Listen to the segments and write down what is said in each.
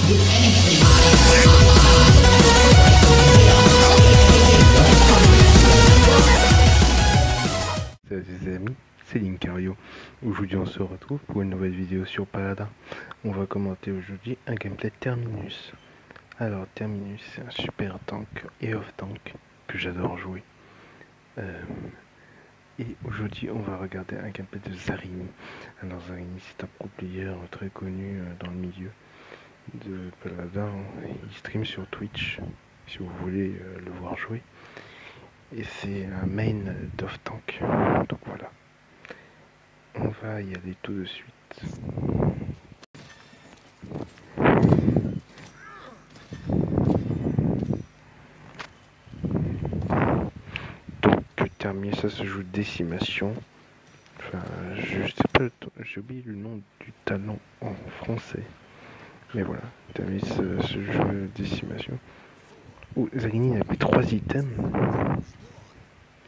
Salut les amis, c'est Linkario. Aujourd'hui on se retrouve pour une nouvelle vidéo sur Paladin. On va commenter aujourd'hui un gameplay Terminus. Alors Terminus c'est un super tank et off tank que j'adore jouer. Et aujourd'hui on va regarder un gameplay de Zarini. Alors Zarini c'est un pro player très connu dans le milieu de Paladin. Il stream sur Twitch si vous voulez le voir jouer. Et c'est un main d'off tank. Donc voilà. On va y aller tout de suite. Donc terminé, ça se joue décimation. Enfin, je sais pas, j'ai oublié le nom du talent en français. Mais voilà, terminé ce jeu décimation. Où Zarini a pris 3 items.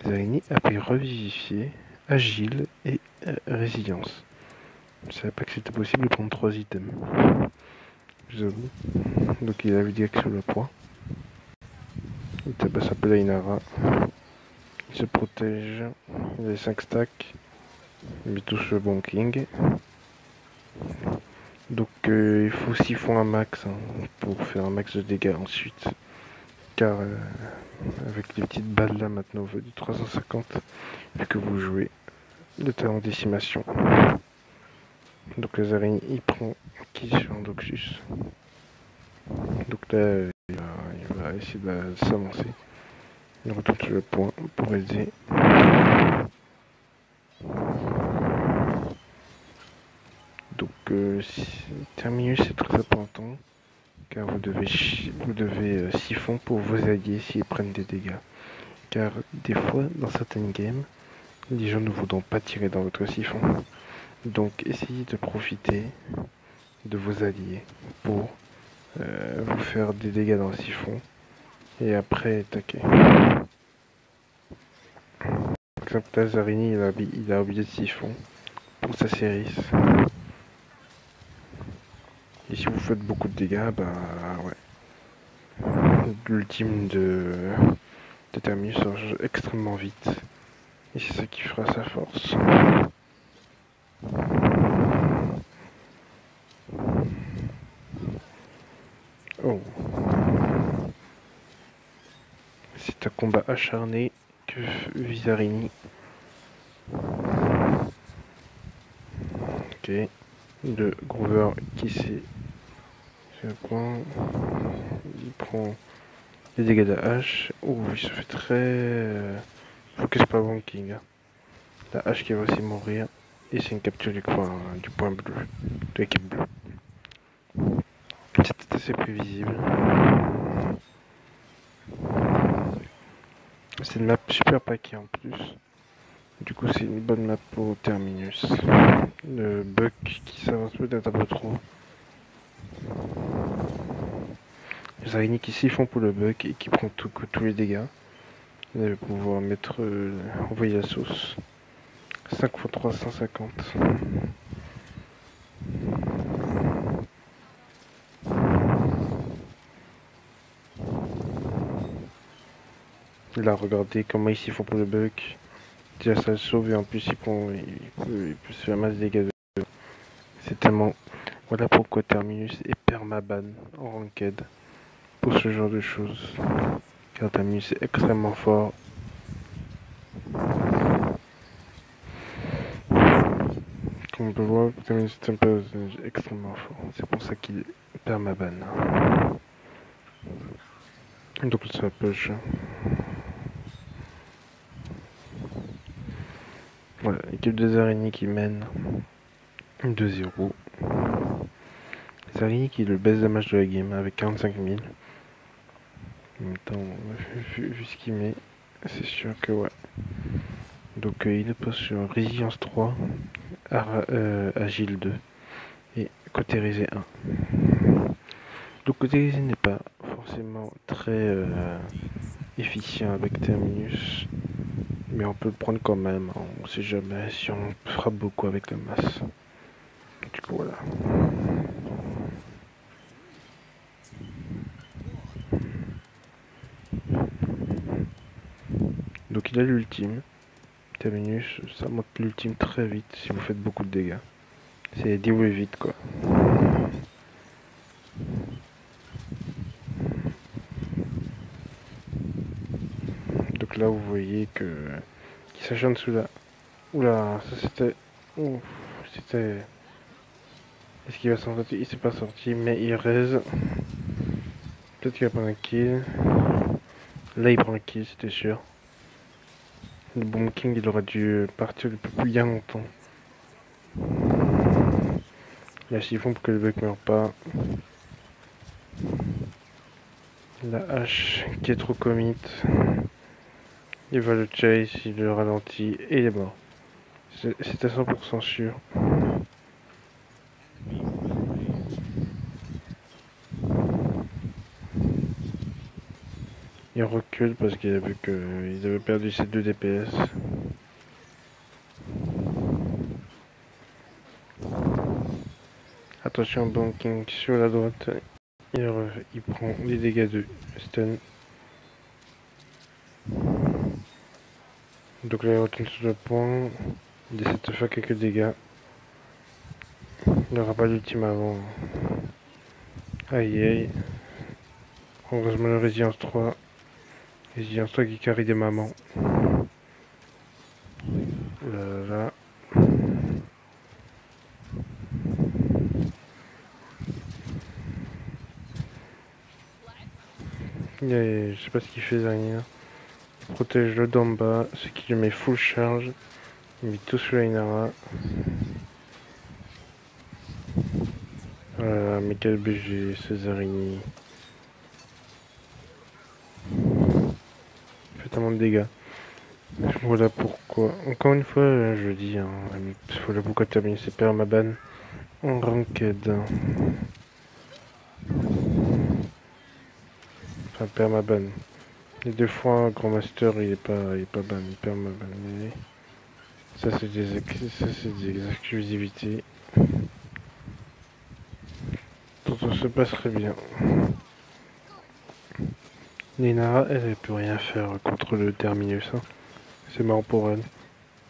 Zarini a pu revivifier, agile et résilience. Je savais pas que c'était possible de prendre 3 items. Je vous avoue. Donc il avait direct sur le point. Il tabasse un peu la Inara. Il se protège. Il a les 5 stacks. Il touche le bon king. Donc il faut siphon un max pour faire un max de dégâts ensuite. Car avec les petites balles là maintenant au du 350, vu que vous jouez le talent décimation. Donc le Zarini il prend qui sur un Doxus. Donc là il va essayer de s'avancer. Il retourne sur le point pour aider. Donc Terminus c'est très important car vous devez siphon pour vos alliés s'ils prennent des dégâts. Car des fois dans certaines games, les gens ne voudront pas tirer dans votre siphon. Donc essayez de profiter de vos alliés pour vous faire des dégâts dans le siphon et après attaquer. Par exemple, Zarini il a oublié de siphon pour sa série. Et si vous faites beaucoup de dégâts, bah ouais. L'ultime de Terminus sort extrêmement vite. Et c'est ça qui fera sa force. Oh. C'est un combat acharné que vit Zarini. Ok. Le Groover qui sait. Il prend les dégâts de la hache. Oh, il se fait très focus pas bon king. La hache qui va aussi mourir. Et c'est une capture du point bleu. De l'équipe bleue. C'était assez prévisible. C'est une map super paquet en plus. Du coup c'est une bonne map pour Terminus. Le Buck qui s'avance peut-être un peu trop. Zarini qui siphon pour le Buck et qui prend tous les dégâts. Il va pouvoir mettre envoyer la sauce. 5 x 350. Là regardez comment ils siphon pour le Buck. Déjà ça le sauve et en plus il peut se faire masse de dégâts. C'est tellement... Voilà pourquoi Terminus est permaban en ranked. Pour ce genre de choses. Car Terminus est extrêmement fort. Comme on peut voir, Terminus est un peu extrêmement fort. C'est pour ça qu'il est permaban. Donc ça push. Voilà, l'équipe de Zarini qui mène 2-0. Zarini qui est le best damage de la game avec 45 000. En même temps, vu ce qu'il met, c'est sûr que ouais. Donc il est pas sur résilience 3, agile 2 et cautérisé 1. Donc cautérisé n'est pas forcément très efficient avec Terminus. Mais on peut le prendre quand même, on sait jamais si on frappe beaucoup avec la masse. Du coup voilà. Donc il a l'ultime. Terminus, ça monte l'ultime très vite si vous faites beaucoup de dégâts. C'est dévoué vite quoi. Donc là vous voyez que qui s'acharne sous là. Oula, ça c'était. Ouf, c'était. Est-ce qu'il va s'en sortir? Il s'est pas sorti, mais il raise. Peut-être qu'il va prendre un kill. Là il prend un kill, c'était sûr. Le Bomb King il aurait dû partir depuis bien longtemps. Là s'ils font pour que le bug meure pas. La hache qui est trop commit. Il va le chase, il le ralentit et il est mort. C'est à 100% sûr. Il recule parce qu'il a vu qu'il avait perdu ses 2 DPS. Attention, Banking sur la droite. Il prend les dégâts de stun. Donc là il retourne sur le point. Il essaie de faire quelques dégâts. Il n'aura pas l'ultime avant. Aïe aïe. Heureusement le Résilience 3. Résilience 3 qui carry des mamans. Là. Je sais pas ce qu'il fait derrière. Il protège le d'en bas, ce qui lui met full charge. Il met tout sur la Inara. Voilà, mais quel BG, Cesarini. Il fait tellement de dégâts. Voilà pourquoi. Encore une fois, je dis, hein, voilà pourquoi terminer ses permaban en ranked. Enfin, permaban. Les 2 fois, Grand Master, il est pas ban, permaban. Mais ça, c'est des exclusivités. Dont on se passerait bien. Nina, elle peut rien faire contre le Terminus. Hein. C'est marrant pour elle.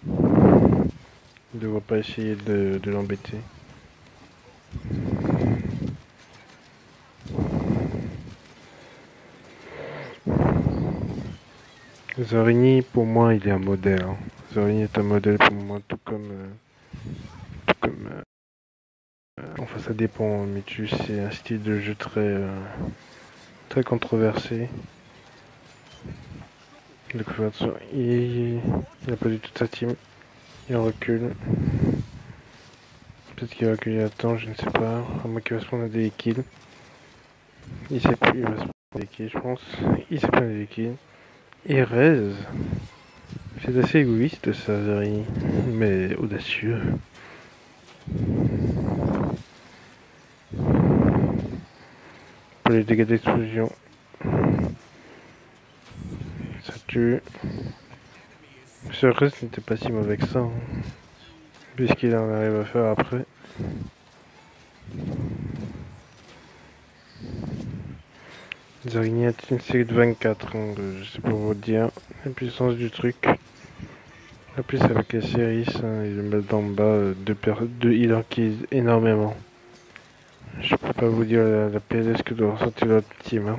Ne doit pas essayer de l'embêter. Zarini, pour moi, il est un modèle. Hein. Zarini est un modèle pour moi, tout comme enfin, ça dépend, mais c'est un style de jeu très controversé. Le couverture, il n'a pas du tout sa team. Il recule. Peut-être qu'il va reculer à temps, je ne sais pas. À moins qu'il va se prendre des kills. Il sait plus, il va se prendre des kills, je pense. Il s'est pris des kills. Et raise. C'est assez égoïste ça, Zari. Mais audacieux. Pour les dégâts d'explosion. Ça tue. Ce reste n'était pas si mauvais que ça. Hein. Puisqu'il en arrive à faire après. Zarigny a une série de 24, hein, je sais pas vous dire la puissance du truc. En plus avec les séries, hein, ils le mettent d'en bas, deux healers qui énormément. Je peux pas vous dire la PLS que doit ressentir notre team. Hein.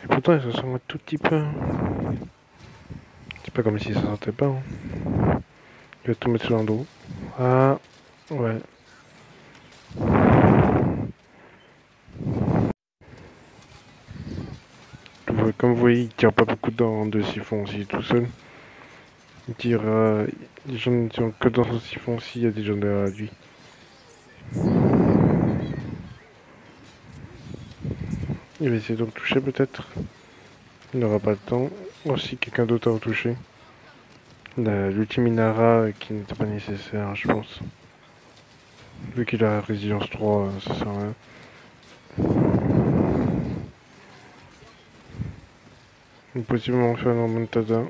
Et pourtant ils se sentent un tout petit peu. Hein. C'est pas comme s'ils se sentaient pas. Hein. Il va tout mettre sur l'endroit. Ah, ouais. Comme vous voyez, il tire pas beaucoup de siphon s'il est tout seul. Il tire. Les gens ne tirent que dans son siphon s'il y a des gens derrière lui. Il va essayer de le toucher peut-être. Il n'aura pas le temps. Oh, si quelqu'un d'autre a retouché. L'ultime Inara qui n'était pas nécessaire, je pense. Vu qu'il a résilience 3, ça sert à rien. On peut possiblement faire un remontada.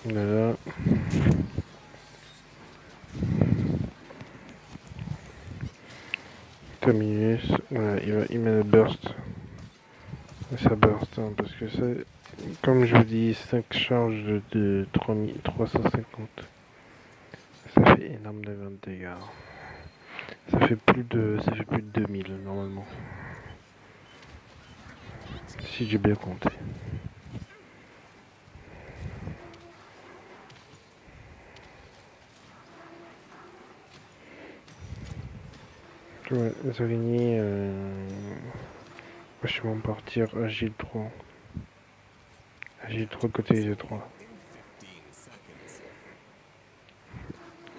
Voilà. Terminus, voilà, il met le burst. Et ça burst, hein, parce que ça, comme je vous dis, 5 charges de 350. Ça fait énormément de dégâts. Ça fait plus de 2000 normalement. Si j'ai bien compté. Ouais, les araignées, je vais m'en partir Agile 3. Agile 3 côté G3.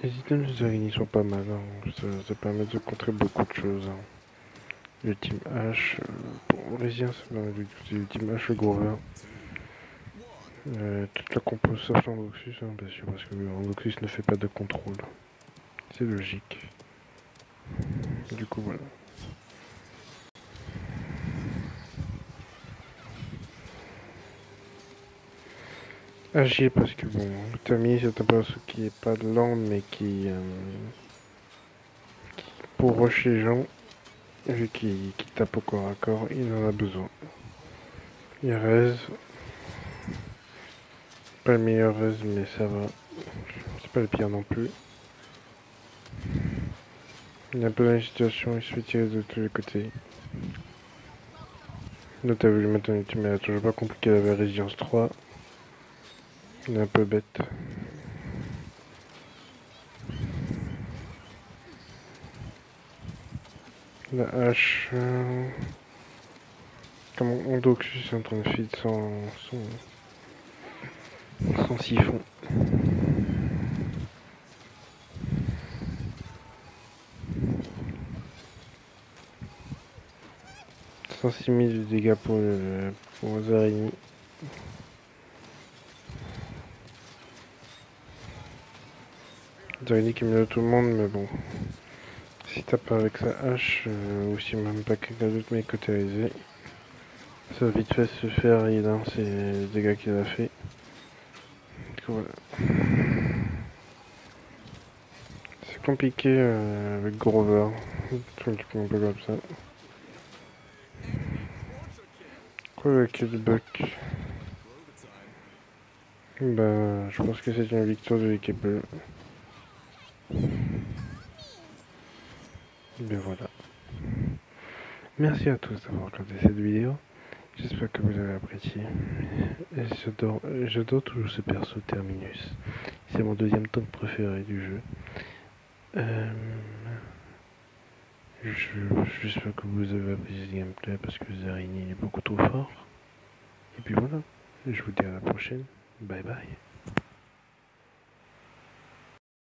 Les items des araignées sont pas mal, hein. Ça permet de contrer beaucoup de choses. Hein. Le team H, pour Résilience, c'est le team H, le Grover. Toute la compo sauf l'Andoxus, hein, bien sûr, parce que l'Andoxus ne fait pas de contrôle. C'est logique. Du coup, voilà. Agir parce que bon, Tommy c'est un perso qui est pas lent mais qui pour rush les gens, vu qu'il tape au corps à corps, il en a besoin. Il raise. Pas le meilleur raise mais ça va. C'est pas le pire non plus. Il est un peu dans une situation, il se fait tirer de tous les côtés. Là t'as vu maintenant mais elle a toujours pas compris qu'elle avait résilience 3. Il est un peu bête. La hache. Comme Ondoxus est en train de feed son siphon. 106 000 de dégâts pour les araignées. Les araignées qui mènent tout le monde, mais bon. Si t'as pas avec sa hache, ou si même pas quelqu'un d'autre mais cautérisé, ça va vite fait se faire et dans ces dégâts qu'il a fait. Du coup, voilà. C'est compliqué avec Grover, un petit peu comme ça. Quoi avec le buck? Bah, je pense que c'est une victoire de l'équipe bleue. Mais voilà. Merci à tous d'avoir regardé cette vidéo. J'espère que vous avez apprécié. J'adore toujours ce perso Terminus. C'est mon deuxième tome préféré du jeu. J'espère que vous avez apprécié ce gameplay parce que Zarini est beaucoup trop fort. Et puis voilà. Je vous dis à la prochaine. Bye bye.